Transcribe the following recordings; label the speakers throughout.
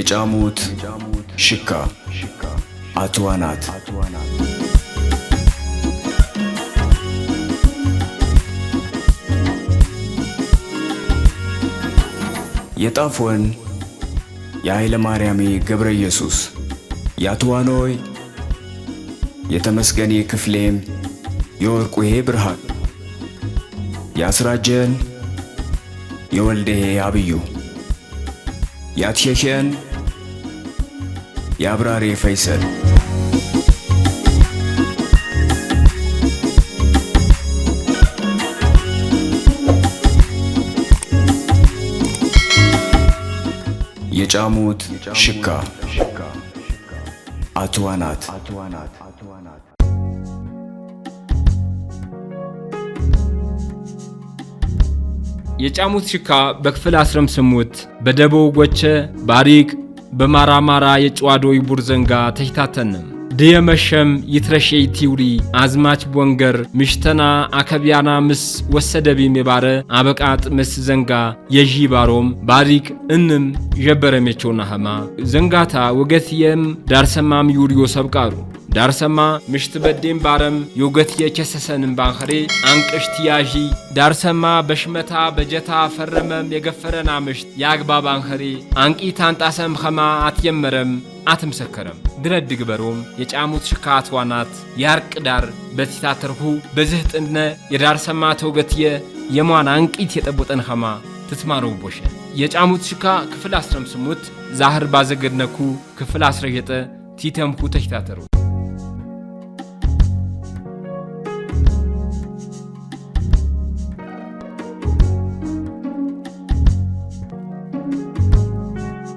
Speaker 1: የጫሙት ሽካ አትዋናት የጣፎን የኃይለ ማርያሜ ገብረ ኢየሱስ ያትዋኖይ የተመስገኔ ክፍሌም የወርቁሄ ብርሃን ያስራጀን የወልደሄ አብዩ ያትሸሸን የአብራሬ ፈይሰል የጫሙት ሽካ አትዋናት
Speaker 2: የጫሙት ሽካ በክፍል 18 በደቦ ጎቸ ባሪቅ በማራማራ የጨዋዶ ይቡር ዘንጋ ተሽታተንም ደየመሸም ይትረሸይ ቲውሪ አዝማች ቦንገር ምሽተና አከቢያና ምስ ወሰደቢም የባረ አበቃጥ ምስ ዘንጋ የጂ ባሮም ባሪቅ እንም ጀበረመቾና ሀማ ዘንጋታ ወገትየም ዳርሰማም ዩሪዮ ሰብቃሩ ዳርሰማ ምሽት በደም ባረም ዮገት የቸሰሰንም ባንኸሬ አንቅሽት ያጂ ዳርሰማ በሽመታ በጀታ ፈረመም የገፈረና ምሽት ያግባ ባንኸሬ አንቂ ታንጣሰም ኸማ አትየመረም አትምሰከረም ድረድ ግበሮም የጫሙት ሽካት ዋናት ያርቅ ዳር በቲታተርሁ በዚህ ጥነ የዳርሰማ ተወገትየ የሟን አንቂት የጠቦጠን ኸማ ትትማረው ቦሸ የጫሙት ሽካ ክፍል 18 ዛህር ባዘገድነኩ ክፍል 19 ቲተምኩ ተሽታተሩ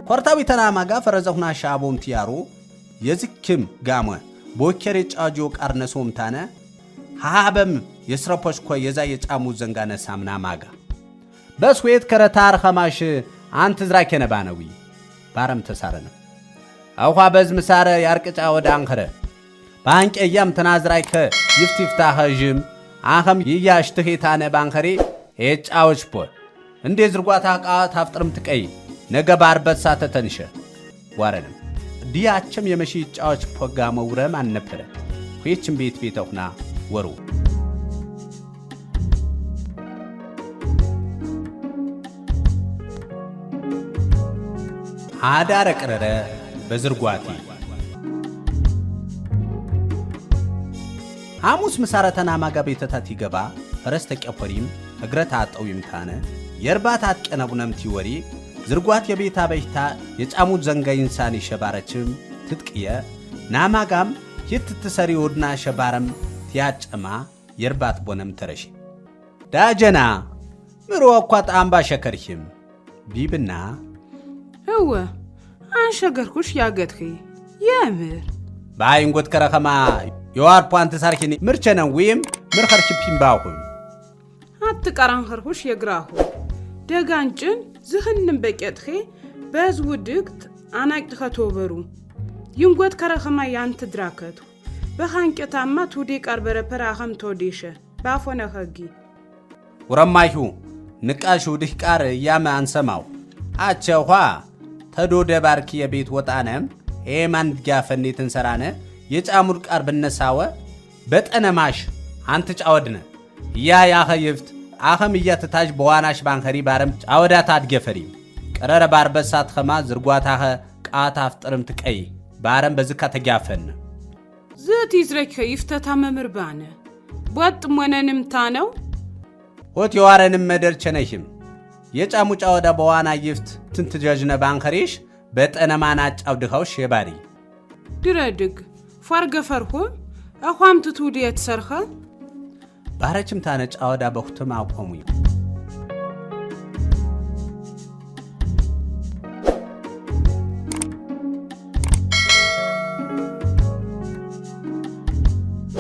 Speaker 3: ኮርታዊ ተናማጋ ፈረዘሁና ሻቦም ቲያሩ የዝክም ጋመ ቦከሬ ጫጆ ቃርነሶም ታነ ሃበም የስረፖች ኮ የዛ የጫሙ ዘንጋነ ሳምና ማጋ በስዌት ከረታር ኸማሽ አንተ ዝራከ ነባነዊ ባረም ተሳረነ አውኻ በዝ ምሳረ ያርቅጫ ወደ አንኸረ ባንቀያም ተናዝራይከ ይፍቲፍታ ኸጅም አኸም ይያሽ ተሄታነ ባንኸሬ ኤጫዎች ፖ እንዴ ዝርጓታ ቃ ታፍጥርም ትቀይ ነገ ባርበት ሳተ ተንሸ ዋረንም ዲያችም የመሺ ጫዎች ፖጋ መውረም አነፈረ ሆይችም ቤት ቤተውና ወሩ አዳረ ቀረረ በዝርጓቲ ሐሙስ መሳረተና ማጋ ቤተታት ይገባ ፈረስ ተቀፈሪም እግረታ አጣው ይምታነ የርባት አጥቀነቡነም ቲወሪ ዝርጓት የቤታ በይታ የጫሙት ዘንጋ ኢንሳን ይሸባረችም ትጥቅየ ናማጋም የትትሰሪ ወድና ሸባረም ያጨማ የርባት ቦነም ተረሽ ዳጀና ምሮ አቋጥ አምባ ሸከርሽም ቢብና
Speaker 4: ህወ አንሸገርኩሽ ያገትኺ የምር
Speaker 3: ባይንጎት ከረኸማ የዋር ፖንት ሳርኪኒ ምርቸነን ወይም ምርኸርሽ ፒምባሁን
Speaker 4: አትቀራንኸርኩሽ የግራሁ ደጋንጭን ዝኽንም በቀጥኺ በዝውድግት አናቅት ኸቶበሩ ይንጎት ከረኸማ ያንት ድራከቱ በኻንቀታማ ቱዲ ቀርበረ ፐራኸም ቶዲሸ ባፎነ ኸጊ
Speaker 3: ወረማይሁ ንቃሹ ድህ ቃር ያመ አንሰማው አቸውኻ ተዶደ ባርኪ የቤት ወጣነም ኤማን ጋፈኔትን ሰራነ የጫሙር ቃር በነሳወ በጠነማሽ አንተ ጫወድነ ያ ያኸይፍት አኸም እያተታጅ በዋናሽ ባንኸሪ ባረም ጫወዳታ አድገፈሪ ቀረረ ባርበሳት ኸማ ዝርጓታኸ ቃታ አፍጥርም ትቀይ ባረም በዝካ ተጋፈን
Speaker 4: ዘት ይዝረከ ይፍተታ መምርባነ ወጥ ሞነንም ታነው
Speaker 3: ሆት የዋረንም መደር ቸነሽም የጫሙ ጫወዳ በዋና ይፍት ትንትጀጅነ ባንኸሪሽ በጠነማና ጫውድኸውሽ የባሪ
Speaker 4: ድረድግ ፋርገፈርሁ አኳም ትቱዲ የተሰርኸ
Speaker 3: ባረችም ታነ ጫወዳ በሁትም አቆሙ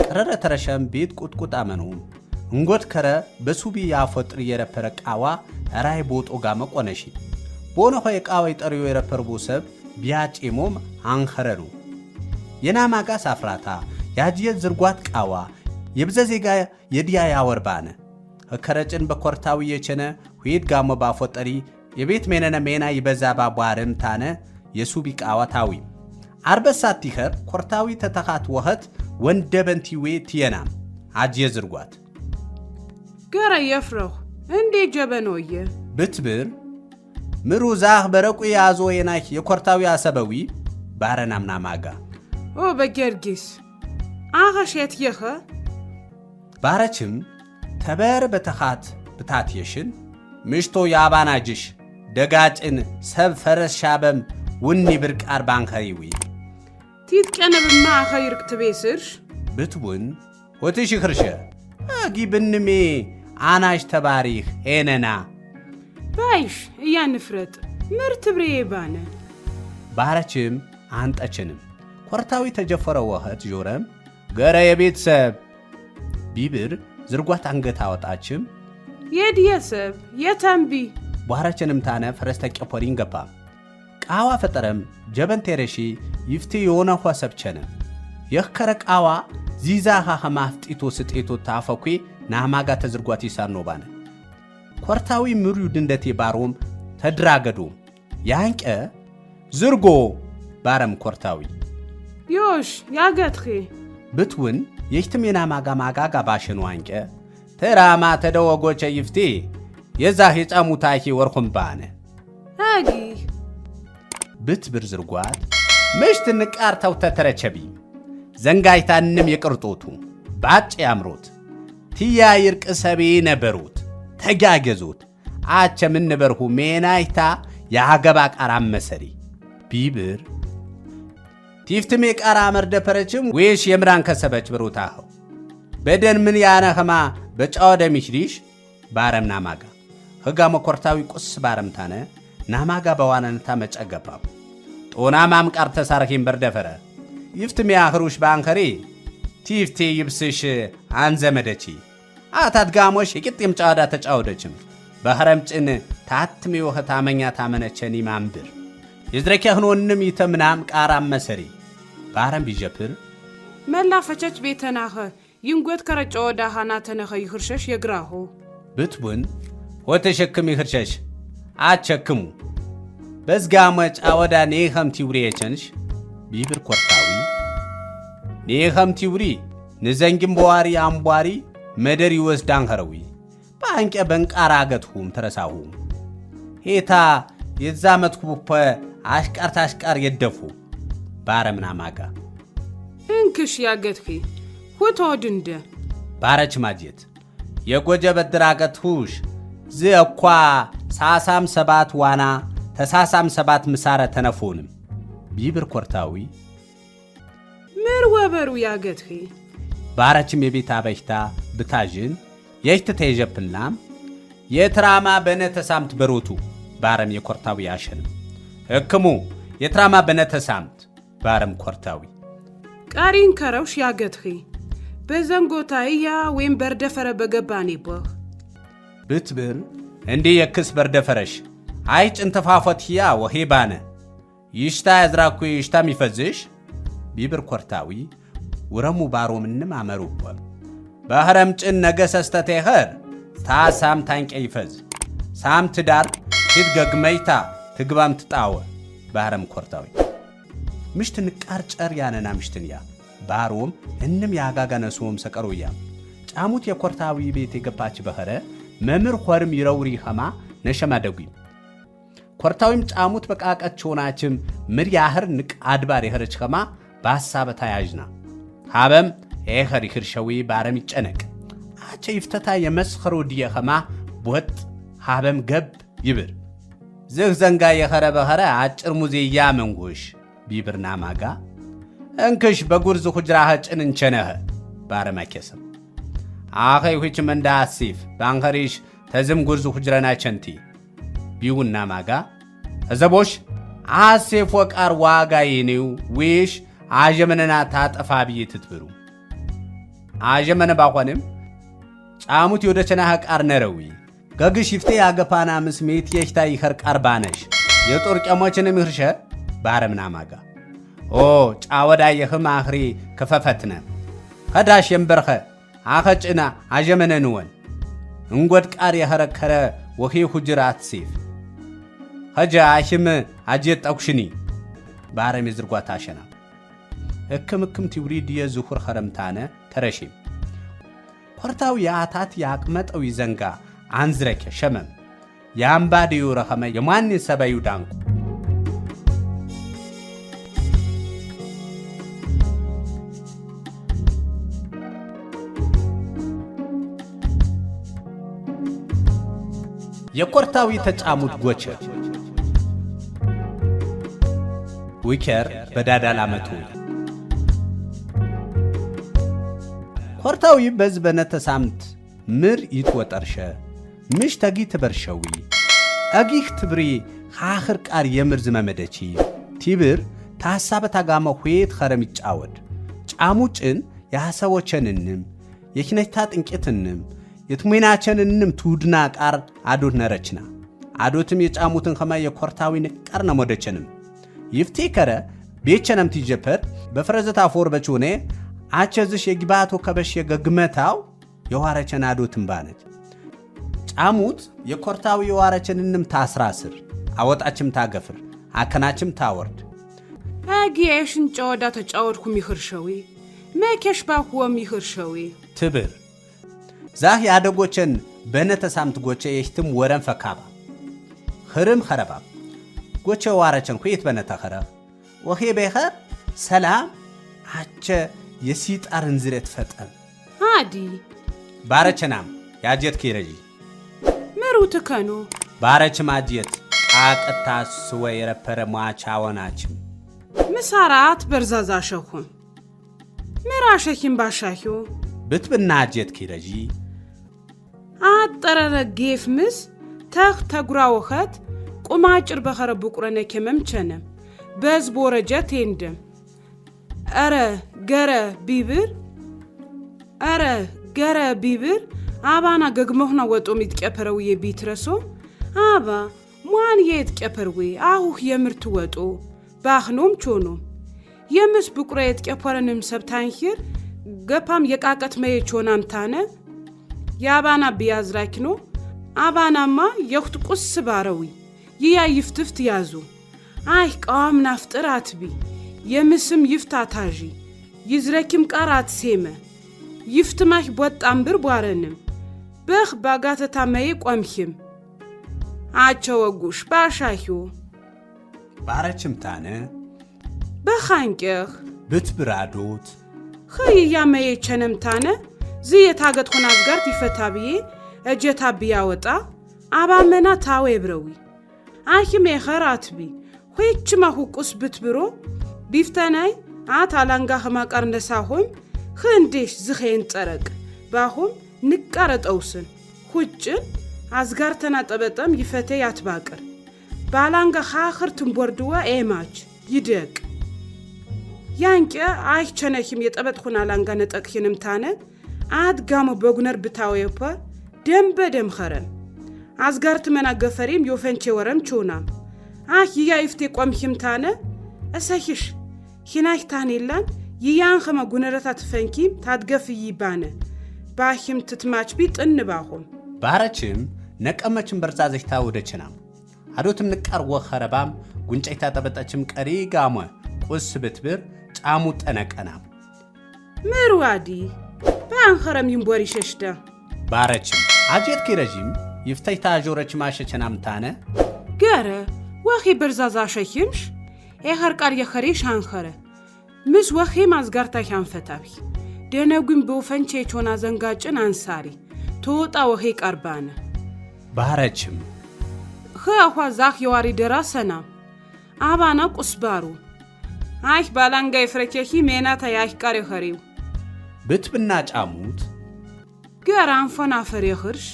Speaker 3: ቀረረ ተረሸም ቤት ቁጥቁጥ አመኑ እንጎት ከረ በሱቢ ያፈጥር የረፐረ ቃዋ ራይ ቦጦ ጋር መቆነሺ ቦኖ ሆይ ቃዋ ይጠሪው የረፐር ቦሰብ ቢያጪሞም አንኸረሩ የናማጋ ሳፍራታ ያጅየ ዝርጓት ቃዋ የብዘዜጋ የዲያ ያወርባነ ከረጭን በኮርታዊ የቸነ ሁይድ ጋሞ ባፎጠሪ የቤት ሜነነ ሜና ይበዛ ባባርም ታነ የሱቢቃ ዋታዊ አርበሳት ይኸር ኮርታዊ ተተኻት ወኸት ወንደበንቲዌ ትየናም አጅየ ዝርጓት
Speaker 4: ገረ የፍረኽ እንዴ ጀበኖየ
Speaker 3: ብትብር ምሩ ዛኽ በረቁ ያዞ የናክ የኮርታዊ አሰበዊ ባረናምና ማጋ
Speaker 4: ኦ በጌርጊስ አኸሸት የኸ
Speaker 3: ባረችም ተበር በተኻት ብታትየሽን ምሽቶ ያባናጅሽ ደጋጭን ሰብ ፈረስ ሻበም ውኒ ብርቃር ባንኸሪዊ
Speaker 4: ትትቀነብማ አኸይርቅ ትቤስርሽ
Speaker 3: ብትውን ወትሽ ይኽርሸ አጊ ብንሜ አናሽ ተባሪኽ ኤነና
Speaker 4: ባይሽ እያንፍረጥ ምርት ብሬ ባነ
Speaker 3: ባረችም አንጠችንም ኮርታዊ ተጀፈረ ወኸት ጆረም ገረ የቤተሰብ ቢብር ዝርጓት አንገት አወጣችም
Speaker 4: የድየሰብ የተንቢ
Speaker 3: ባረችንም ታነ ፈረስ ተቀፖሪን ገባ ቃዋ ፈጠረም ጀበን ቴረሺ ይፍቲ የሆነ ሆሰብቸነ የኸረ ቃዋ ዚዛኻ ኸማፍጢቶ ስጤቶ ታፈኩ ናማጋ ተዝርጓት ይሳር ነው ባነ ኮርታዊ ምሩ ድንደቴ ባሮም ተድራገዱ ያንቀ ዝርጎ ባረም ኮርታዊ
Speaker 4: ዮሽ ያገትኺ
Speaker 3: ብትውን የህትሜና ማጋ ባሽኑ አንቀ ተራማ ተደወጎቸ ይፍቲ የዛህ የጫሙታኪ ወርኹም ባነ
Speaker 4: አጊ
Speaker 3: ብትብር ዝርጓት ምሽት ንቃርተው ተተረቸቢ ዘንጋይታንም የቅርጦቱ ባጭ ያምሮት ትያ ይርቅ ሰቤ ነበሩት ተጋገዙት አቸ ምን ነበርሁ ሜናይታ ያገባ ቃራም መሰሪ ቢብር ቲፍትሜ ቃራ መርደፈረችም ወይሽ የምራን ከሰበች ብሩታው በደን ምን ያነኸማ በጫወደ ሚሽሪሽ ባረምና ማጋ ህጋ መኮርታዊ ቁስ ባረምታነ ናማጋ በዋናነታ መጨገባው ጦና ማምቃር ተሳርኺም በርደፈረ ይፍትሜ አኽሩሽ ባንከሪ ቲፍቴ ይብስሽ አንዘመደቺ አታድጋሞሽ የቂጥም ጫወዳ ተጫወደችም በህረምጭን ታትሜ ወኸት አመኛ ታመነቸኒ ማምብር የዝረከህኖንም ይተምናም ቃራም መሰሪ ባረም ቢጀፕር
Speaker 4: መላፈቸች ቤተናኸ ይንጎት ከረጫ ወዳ ሃና ተነኸ ይኽርሸሽ የግራሁ
Speaker 3: ብትቡን ወተሸክም ይኽርሸሽ አቸክሙ በዝጋመጭ አወዳ ኔኸም ቲውሪ የቸንሽ ቢብር ኮርታዊ ኔኸም ቲውሪ ንዘንግም በዋሪ አምቧሪ መደር ይወስዳን ኸረዊ ባንቀ በንቃራ አገትሁም ተረሳሁም ሄታ የዛመት ኩፖ አሽቃር የደፉ ባረምና ማጋ
Speaker 4: እንክሽ ያገትኺ ሁቶድንደ
Speaker 3: ባረች ማጀት የጎጀ በድራገትሁሽ ዘኳ ሳሳም ሰባት ዋና ተሳሳም ሰባት ምሳረ ተነፎንም ቢብር ኮርታዊ
Speaker 4: ምር ወበሩ ያገትኺ
Speaker 3: ባረችም የቤት አበሽታ ብታጅን የሽት ተይጀፕናም የትራማ በነተሳምት በሮቱ ባረም የኮርታዊ አሸንም ህክሙ የትራማ በነተሳምት ባረም ኮርታዊ
Speaker 4: ቃሪን ከረውሽ ያገትኺ በዘንጎታያ ወይም በርደፈረ በገባኔ ቦህ
Speaker 3: ብትብር እንዴ የክስ በርደፈረሽ አይ ጭንተፋፈትያ ወሄባነ ይሽታ ያዝራኩ ይሽታ ሚፈዝሽ ቢብር ኮርታዊ ወረሙ ባሮምንም አመሩቆም በህረም ጭን ነገሰስተቴ ኸር ታሳም ታንቀ ይፈዝ ሳም ትዳር ትገግመይታ ትግባም ትጣወ ባረም ኮርታዊ ምሽት ንቃር ጨር ያነና ምሽትንያ ባሮም እንም ያጋጋነሱም ሰቀሩያ ጫሙት የኮርታዊ ቤት የገባች በኸረ መምር ሆርም ይረውሪ ኸማ ነሸማደጉ ኮርታዊም ጫሙት በቃቀች ሆናችም ምር ያህር ንቅ አድባር የኸረች ኸማ ባሳበታ ያጅና ሃበም ኤኸር ይኽርሸዊ ባረም ይጨነቅ አቸ ይፍተታ የመስኸሩ ዲየ ኸማ ቦጥ ሃበም ገብ ይብር ዝህ ዘንጋ የኸረ በኸረ አጭር ሙዚያ መንጎሽ ቢብርና ማጋ እንክሽ በጉርዝ ሁጅራህ ጭን እንቸነህ ባረም አከሰም አኸይ ሁች መንዳ አሲፍ ባንኸሪሽ ተዝም ጉርዝ ሁጅረና ቸንቲ ቢውና ማጋ እዘቦሽ አሴፍ ወቃር ዋጋ ይኔው ዊሽ አጀመነና ታጠፋ ብዬ ትትብሩ አጀመነ ባቆንም ጫሙት ወደቸና ቃር ነረዊ ገግሽ ይፍቴ ያገፓና ምስሜት የሽታ ይኸር ቃር ባነሽ የጦር ቀሞችንም ይርሸ ባረምና ማጋ ኦ ጫወዳ የህም አኽሪ ከፈፈትነ ኸዳሽ የምበርኸ አኸጭና አጀመነንወን እንጎድ ቃር የኸረከረ ወኺ ሁጅራት ሲፍ ኸጃ አሽም አጀት ጠቁሽኒ ባረም ይዝርጓታ አሸና እክምክም ትውሪድ የዝኹር ኸረምታነ ተረሺም ፖርታው ያታት ያቅመጠው ይዘንጋ አንዝረከ ሸመም ያምባዲዩ ረኸመ የማን ሰበዩ ዳንኩ የኮርታዊ ተጫሙት ጎቸ ዊከር በዳዳል አመቱ ኮርታዊ በዝበነተ ሳምት ምር ይትወጠርሸ ምሽ ተጊ ትበርሸዊ አጊህ ትብሪ ኻኽር ቃር የምር ዝመመደቺ ቲብር ታሳበታ ጋማ ሆይት ኸረም ይጫወድ ጫሙጭን ያሰዎቸንንም የኪነታ ጥንቄትንም የትሙናቸንንም ቱድና ቃር አዶት ነረችና አዶትም የጫሙትን ኸማ የኮርታዊ ንቃር ነሞደችንም ይፍቴ ከረ ቤቸነም ትጀፐር በፍረዘታ ፎር በቾኔ አቸዝሽ የግባቶ ከበሽ የገግመታው የዋረቸን አዶትን ባነች ጫሙት የኮርታዊ የዋረቸንንም ታስራስር አወጣችም ታገፍር አከናችም ታወርድ
Speaker 4: አጊየሽን ጫወዳ ተጫወድኩም ይኽርሸዊ መከሽ ባሁም ይኽርሸዊ
Speaker 3: ትብር ዛህ ያደጎቸን በነተ ሳምት ጎቸ የህትም ወረን ፈካባ ኽርም ኸረባ ጎቸ ዋረቸን ኹይት በነተ ኸረ ወኼ በኸር ሰላም አቸ የሲጣርን ዝረት ፈጠን
Speaker 4: አዲ
Speaker 3: ባረቸናም ያጀት ከረጂ
Speaker 4: ምሩ ተከኑ
Speaker 3: ባረችም አጀት አቀታ ስወ የረፐረ ማቻወናችም
Speaker 4: ምሳራት በርዛዛሸኹም ምራሸኪም ባሻሂው
Speaker 3: ብትብና አጀት ከረጂ
Speaker 4: አጠረረ ጌፍ ምስ ተኽ ተጉራ ወኸት ቁማጭር በኸረ ቡቁረነ ከመምቸነም በዝ ቦረጀት እንደም አረ ገረ ቢብር አባና ገግሞህና ወጦም ይትቀፈረው የቢትረሶ አባ ማን የትቀፈርዌ አሁህ የምርት ወጦ ባኽኖም ቾኖም የምስ ቡቁረ የትቀፈረንም ሰብታንሂር ገፓም የቃቀት መየቾናም ታነ ያባና ቢያዝራኪኖ አባናማ የኽት ቁስ ባረዊ ይያ ይፍትፍት ያዙ አይ ቃም ናፍጥር አትቢ የምስም ይፍታታጂ ይዝረኪም ቃራት ሴመ ይፍትማህ በጣም ብር ቧረንም በኽ ባጋተታ መይ ቆምኺም አቸወጉሽ ባሻሂው
Speaker 3: ባረችም ታነ
Speaker 4: በኻንቄኽ
Speaker 3: ብትብራዶት
Speaker 4: ኸይያ መይ ቸነም ታነ ዝየታገት ሆናት ጋር ይፈታብዬ እጀታ ቢያወጣ አባመና ታዌ ብረዊ አኺም የኸራትቢ ሆይችማ ሁቁስ ብትብሮ ቢፍተናይ አታላንጋ ኸማቃር እንደሳሆም ኸንዴሽ ዝኸን ጠረቅ ባሆም ንቃረጠውስን ሁጭን አዝጋር ተናጠበጠም ይፈቴ ያትባቅር ባላንጋ ኻኽር ትንቦርድዋ ኤማች ይደቅ ያንቀ አይቸነሂም የጠበጥ ሆና ላንጋ ነጠቅሂንም ታነ አድጋሞ በጉነር ብታወየፓ ደም በደም ኸረም አዝጋርት መናገፈሪም ዮፈንቼ ወረም ቾናም ያ ይፍቴ ቆምሂም ታነ እሰሂሽ ሂናህ ታኔላን ይያን ኸማ ጉነረታ ትፈንኪም ታድገፍይ ባነ ባሂም ትትማች ቢጥን ባሆም
Speaker 3: ባረችም ነቀመችም በርዛዘሽታ ወደችናም አዶትም ንቃር ወኸረባም ጉንጨይታ ጠበጠችም ቀሪ ጋሞ ቁስ ብትብር ጫሙ ጠነቀናም
Speaker 4: ምሩዋዲ ባንኸረም ይንቦሪ ሸሽዳ
Speaker 3: ባረችም አጀት ከረጂም ይፍተይታ ጆረች ማሸቸናም ታነ
Speaker 4: ገረ ወኺ በርዛዛ ሸኺምሽ ኤኸር ቃር የኸሪሽ አንኸረ ምስ ወኺ ማዝጋርታ ያንፈታቢ ደነጉም በፈንቼ ቾና ዘንጋጭን አንሳሪ ተወጣ ወኺ ቀርባነ
Speaker 3: ባረችም
Speaker 4: ኸዋ ዛኽ የዋሪ ደራሰና አባና ቁስባሩ አይህ ባላንጋ ይፍረከሂ ሜናታ ያህ ቃር የኸሪው
Speaker 3: ብትብና ጫሙት
Speaker 4: ገራን ፈና ፈር የኽርሽ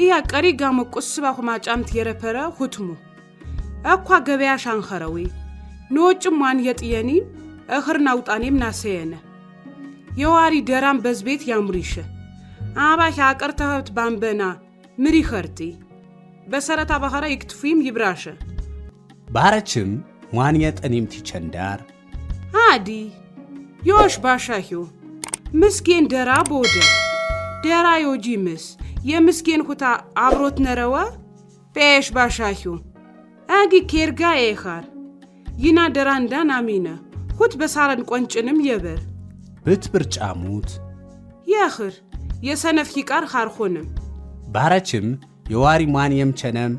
Speaker 4: ያ ቀሪ ጋሞ ቁስባ ኹማጫምት የረፐረ ሁትሙ አኳ ገበያ ሻንኸረዊ ኖጭም ማን የጥየኒ እኽር ናውጣኔም ናሰየነ የዋሪ ደራም በዝቤት ያምሪሽ አባህ ያቀርተህት ባንበና ምሪ ኸርቲ በሰረታ ባኸራ ይክትፉም ይብራሽ
Speaker 3: ባረችም ማን የጠኒም ትቸንዳር
Speaker 4: አዲ ዮሽ ባሻሂው ምስኪን ደራ ቦደ ደራ ዮጂ ምስ የምስኪን ሁታ አብሮት ነረዋ ፔሽ ባሻሂው አጊ ኬርጋ ኤኻር ይና ደራንዳ ናሚነ ሁት በሳረን ቆንጭንም የበር
Speaker 3: ብትብር ጫሙት
Speaker 4: ያኽር የሰነፍ ይቃር ኻርኾንም
Speaker 3: ባረችም የዋሪ ማን የምቸነም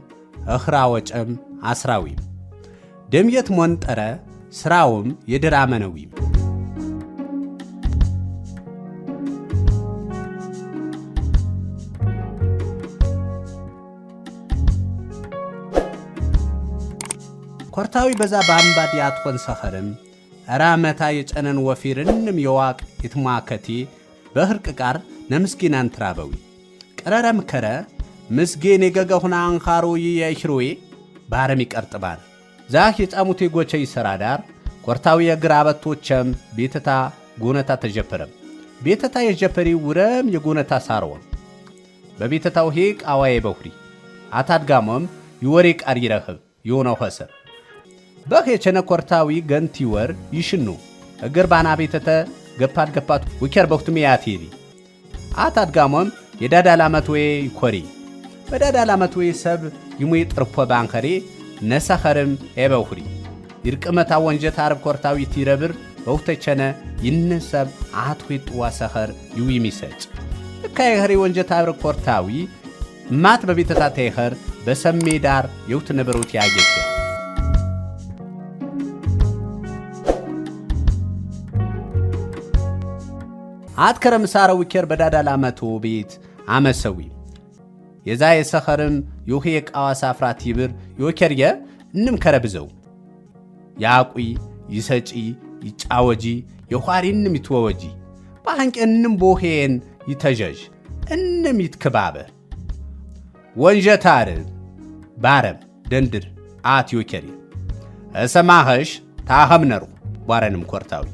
Speaker 3: እኽራ ወጨም አስራዊም ደምየት ሞንጠረ ስራውም የድራመነዊም ኮርታዊ በዛ ባምባድ ያትኮን ሰኸርም አራመታ የጨነን ወፊርንም የዋቅ ይትማከቲ በህርቅ ቃር ነምስኪናን ትራበዊ ቀረረም ከረ ምስጌን የገገሁና አንኻሮ ይየሽሮይ ባረም ይቀርጥባል ዛህ የጫሙቴ ጎቸ ይሰራዳር ኮርታዊ የግራበቶችም ቤተታ ጎነታ ተጀፈረም ቤተታ የጀፈሪ ውረም የጎነታ ሳሮን በቤተታው ሄቅ አዋዬ በሁሪ አታድጋሞም ይወሬ ቃር ይረህብ የሆነው ኸሰብ በህ የቸነ ኮርታዊ ገንቲ ወር ይሽኑ እግር ባና ቤተተ ገፓት ውኬር በክቱም ያቴሪ አታድጋሞም የዳዳላመትዌ ይኮሪ በዳዳላመትዌ ሰብ ይሙይ ጥርፖ ባንከሪ ነሰኸርም ኤበሁሪ ይርቅመታ ወንጀት አርብ ኮርታዊ ትይረብር በውተቸነ ይነሰብ አትዌጥ ዋሰኸር ይዊሚሰጭ እካይኸሪ ወንጀት አርብ ኮርታዊ ማት በቤተታ ተይኸር በሰሜ ዳር የውት ነበሩት ያጌች አትከረም ሳራው ይከር በዳዳላመቶ ቤት አመሰዊ የዛ የሰኸርም ዮሄ ቃዋሳ ፍራት ይብር ዮከርየ እንም ከረብዘው ያቁ ይሰጪ ይጫወጂ የኋሪንም ይትወወጂ ባንቀንም ቦሄን ይተጀጅ እንም ይትከባበ ወንጀታር ባረም ደንድር አት ዮከሪ እሰማኸሽ ታኸምነሩ ዋረንም ኮርታዊ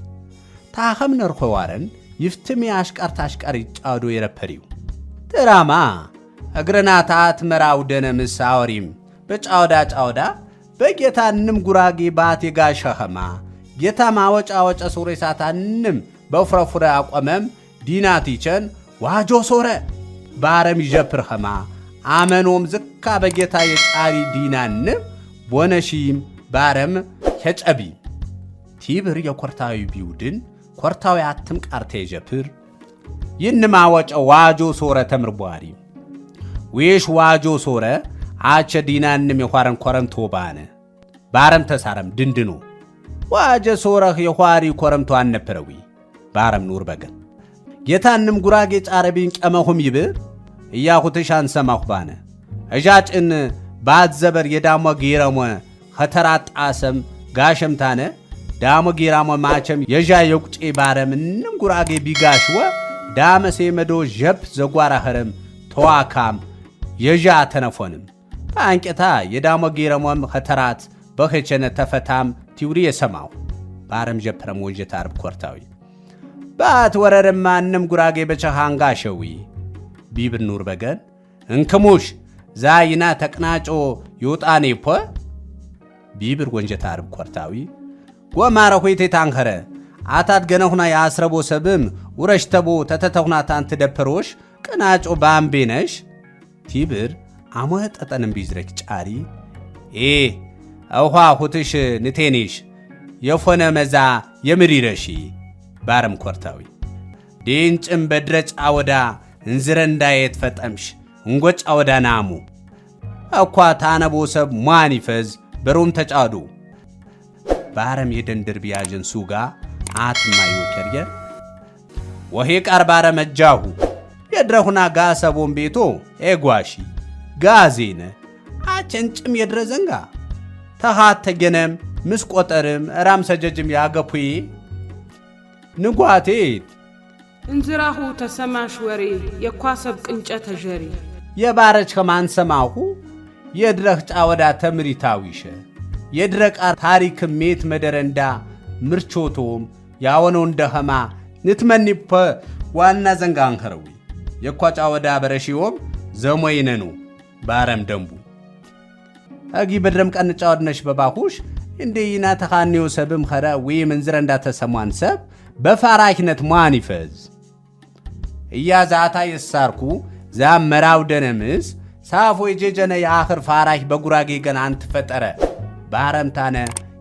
Speaker 3: ታኸምነሩ ዋረን ይፍትም ያሽቃር ታሽቃር ይጫዶ የረፐሪው ድራማ እግረናታት መራው ደነምስ አወሪም በጫወዳ በጌታንም ጉራጌ ባት የጋሸኸማ ጌታ ማወጫ ሶሬሳታንም በፍረፍረ አቆመም ዲናቲቸን ዋጆ ሶረ ባረም ይጀፕርኸማ አመኖም ዝካ በጌታ የጫሪ ዲናንም ቦነሺም ባረም ሄጨቢ ቲብር የኮርታዊ ቢውድን ኮርታዊ አትም ቃርተ ይጀፕር ይንማወጫ ዋጆ ሶረ ተምርቧሪ ዌሽ ዋጆ ሶረ አቸ ዲናንም የኋረን ኮረምቶ ባነ ባረም ተሳረም ድንድኑ ዋጀ ሶረህ የኋሪ ኮረምቶ አነፈረዊ ባረም ኑር በገን ጌታንም ጉራጌ ጫረቢን ቀመሁም ይብር እያሁትሽ አንሰማሁ ባነ እጃጭን ባዘበር የዳሞ ጌራሞ ኸተራጣሰም ጋሸምታነ ዳሞ ጌራሞ ማቸም የጃ የቁጪ ባረም እንም ጉራጌ ቢጋሽወ ዳመሴ መዶ ጀብ ዘጓራ ኸረም ተዋካም የጃ ተነፎንም አንቀታ የዳሞ ጌራሞም ኸተራት በኸቸነ ተፈታም ቲውሪ የሰማው ባረም ጀፕረም ወንጀት አርብ ኮርታዊ ባት ወረረም ማንም ጉራጌ በቸሃንጋሸዊ ቢብር ኑር በገን እንከሙሽ ዛይና ተቅናጮ ይውጣኔ ፖ ቢብር ወንጀት አርብ ኮርታዊ ጎማረ ሆይቴ ታንከረ አታት ገነሁና ያስረቦ ሰብም ወረሽተቦ ተተተሁና ታንት ደፐሮሽ ቅናጮ ባምቤነሽ ቲብር አሞጠጠንም ቢዝረክ ጫሪ አውሃ ሁትሽ ንቴኒሽ የፎነ መዛ የምሪረሺ ባረም ኮርታዊ ዴንጭም በድረጫ ወዳ እንዝረንዳ የተፈጠምሽ እንጎጫ ወዳ ናሙ አኳ ታነቦ ሰብ ማን ይፈዝ በሮም ተጫዱ ባረም የደንድር ቢያጅን ሱጋ አትማዩ ከርየ ወሄ ቃር ባረም እጃሁ የድረሁና ጋሰቦም ቤቶ ኤጓሺ ጋዜነ አቸንጭም የድረዘንጋ ተሃት ተገነም ምስቆጠርም ራም ሰጀጅም ያገፑይ ንጓቴት
Speaker 4: እንዝራሁ ተሰማሽ ወሬ የኳሰብ ቅንጨ ተጀሪ
Speaker 3: የባረች ከማን ሰማሁ የድረህ ጫወዳ ተምሪታዊሸ የድረቃር ታሪክ ሜት መደረንዳ ምርቾቶም ያወነው እንደኸማ ንትመኒፖ ዋና ዘንጋን ኸረዊ የኳጫ ወዳ በረሺዮም ዘሞይነኑ ባረም ደንቡ አጊ በድረም ቀንጫወድነሽ በባሁሽ እንደይና ተኻኒዮ ሰብም ኸረ ወይ መንዝረ እንዳተሰማን ሰብ በፋራኪነት ማን ይፈዝ እያዛታ የሳርኩ ዛም መራው ደነምስ ሳፎ የጀጀነ የአኽር ፋራክ በጉራጌ ገን አንት ፈጠረ ባረምታነ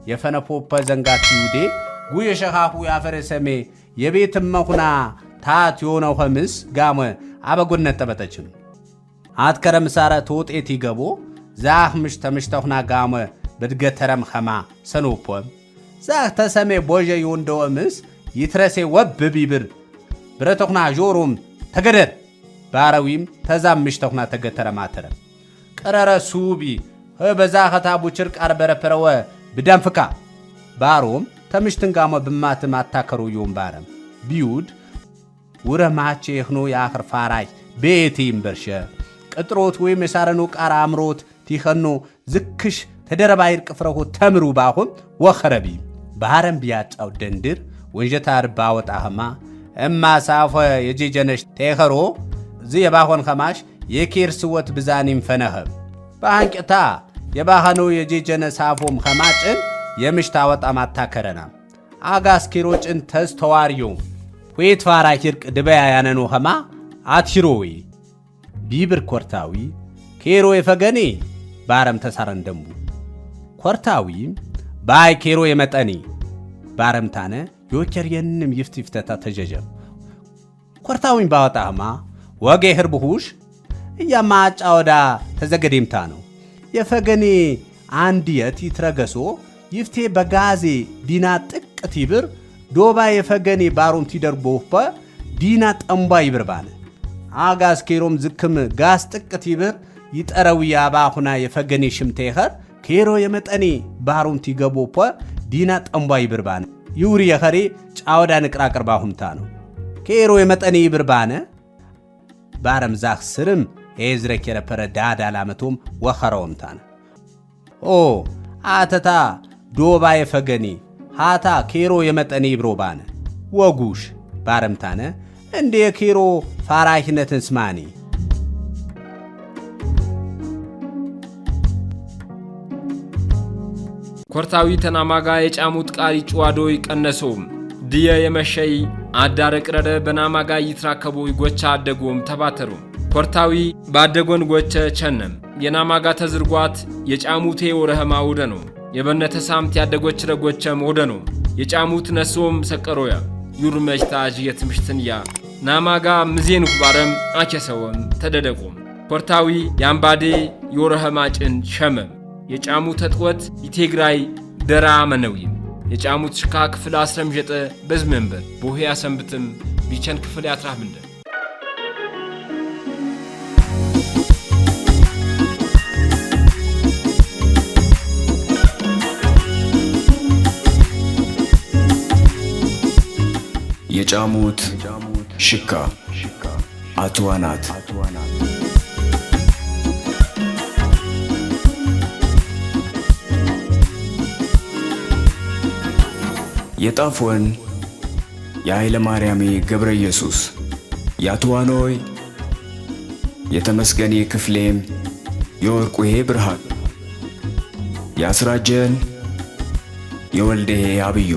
Speaker 3: የፈነፖፐ ዘንጋት ይውዴ ጉየ ሸኻሁ ያፈረሰሜ የቤትም መኹና ታት የሆነው ኸምስ ጋመ አበጎነት ተበተችም አትከረም ሳረ ተውጤት ይገቦ ዛህ ምሽተምሽተኹና ጋመ በድገተረም ኸማ ሰኖፖም ዛህ ተሰሜ ቦጀ ይወንደው ምስ ይትረሴ ወብ ቢብር ብረተኹና ጆሮም ተገደር ባረዊም ተዛም ምሽተኹና ተገተረም አተረም ቀረረ ሱቢ በዛ ኸታቡ ችርቅ አርበረፈረወ ብዳንፍካ ባሮም ተምሽትን ጋመ ብማትም አታከሩ ዮም ባረም ቢውድ ውረ ማቼ ይኽኖ ያኽር ፋራይ ቤቴም በርሸ ቅጥሮት ወይም የሳረኑ ቃራ አምሮት ቲኸኖ ዝክሽ ተደረባይር ቅፍረሁ ተምሩ ባኹም ወኸረቢ ባረም ቢያጫው ደንድር ወንጀታር ባወጣህማ እማ ሳፈ የጄጀነሽ ተኸሮ ዚ የባኾን ኸማሽ የኬር ስወት ብዛኒም ፈነኸብ ባንቅታ የባኸኖ የጄጀነ ሳፎም ኸማጭን የምሽታ ወጣ ማታከረና አጋስ ኪሮጭን ተስተዋሪዮ ወይት ፋራ ኪርቅ ድበያ ያነኑ ኸማ አትሂሮዊ ቢብር ኮርታዊ ኬሮ የፈገኔ ባረም ተሳረን ደምቡ ኮርታዊ ባይ ኬሮ የመጠኒ ባረም ታነ ዮከር የንም ይፍትፍተታ ተጀጀም ኮርታዊ ባወጣማ ወጌ ህርብሁሽ እያማጫ ወዳ ተዘገደምታ ነው የፈገኔ አንዲየት ይትረገሶ ይፍቴ በጋዜ ዲና ጥቅት ይብር ዶባ የፈገኔ ባሮም ትደርቦፈ ዲና ጠምባ ይብርባነ አጋስ ኬሮም ዝክም ጋስ ጥቅት ይብር ይጠረው ያባሁና የፈገኔ ሽምቴኸር ኬሮ የመጠኔ ባሮም ትገቦፈ ዲና ጠምባ ይብርባነ ይውሪ የኸሬ ጫወዳ ንቅራቅር ባሁምታ ነው ኬሮ የመጠኔ ይብርባነ ባረም ዛኽ ስርም ኤዝረክ የረፐረ ዳዳ ላመቶም ወኸረውምታነ ኦ አተታ ዶባ የፈገኔ ሃታ ኬሮ የመጠኔ ይብሮባነ ወጉሽ ባረምታነ እንደ ኬሮ ፋራህነትን ስማኒ
Speaker 2: ኮርታዊ ተናማጋ የጫሙት ቃሪ ጭዋዶ ይቀነሶም ድየ የመሸይ አዳረቅረረ በናማጋ ይትራከቡ ይጎቻ አደጎም ተባተሩ ኮርታዊ ባደጎን ጎቸ ቸነም የናማጋ ተዝርጓት የጫሙቴ ወረህማ ወደኖ የበነተ ሳምት ያደጎች ረጎቸም ወደኖ የጫሙት ነሶም ሰቀሮያ ዩርመጅታጅ የትምሽትንያ ናማጋ ምዜን ኩባረም አቸሰውም ተደደቆም ኮርታዊ ያምባዴ የወረህማ ጭን ሸመም የጫሙት ተጥወት ይቴግራይ ደራ መነዊም የጫሙት ሽካ ክፍል 19 በዝመንበር ቦሄያ ሰንብትም ቢቸን ክፍል ያትራህ ምንደ
Speaker 1: የጫሙት ሽካ አትዋናት የጣፎን የኃይለ ማርያሜ ገብረ ኢየሱስ ያትዋኖይ የተመስገኔ ክፍሌም የወርቁሄ ብርሃን ያስራጀን የወልደሄ አብዩ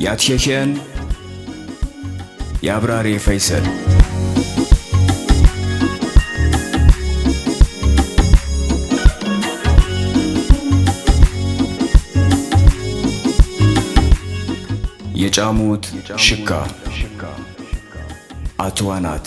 Speaker 1: ያትሸሸን የአብራሬ ፈይሰል የጫሙት ሽካ አትዋናት